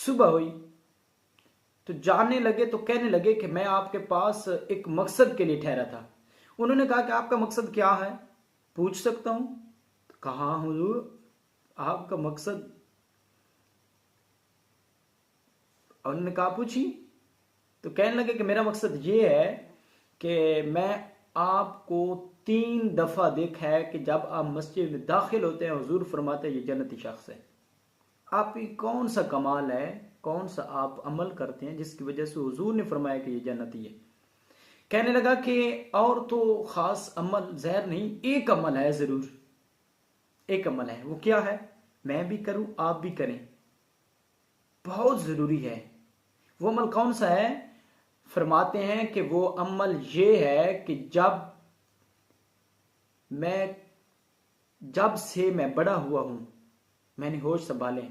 सुबह हुई तो जाने लगे तो कहने लगे कि मैं आपके पास एक मकसद के लिए ठहरा था। उन्होंने कहा कि आपका मकसद क्या है, पूछ सकता हूं? तो कहा हुजूर आपका मकसद? उन्होंने कहा पूछिए। तो कहने लगे कि मेरा मकसद ये है कि मैं आपको 3 दफा देखा है कि जब आप मस्जिद में दाखिल होते हैं हुजूर फरमाते हैं ये जन्नती शख्स है। आप ही कौन सा कमाल है, कौन सा आप अमल करते हैं जिसकी वजह से हुजूर ने फरमाया कि ये जन्नती है? कहने लगा कि और तो खास अमल जहर नहीं, एक अमल है जरूर, एक अमल है। वो क्या है? मैं भी करूं आप भी करें, बहुत जरूरी है। वो अमल कौन सा है? फरमाते हैं कि वो अमल ये है कि जब से मैं बड़ा हुआ हूं, मैंने होश संभाले,